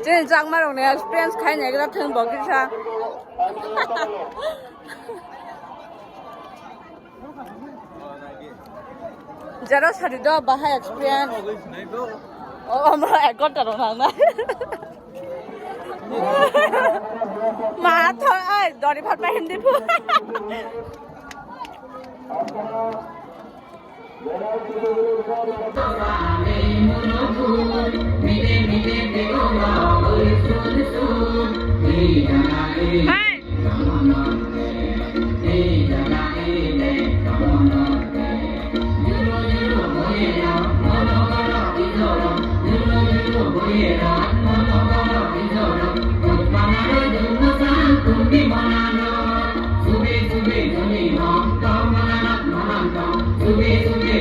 这张马龙的 experience 开哪个听不给啥যারা ছাড়ি দাও বাহা experience ও আমরা 1 ঘন্টা না মা থয় দড়ি ভাত পাই হিন্দি Sube, sube,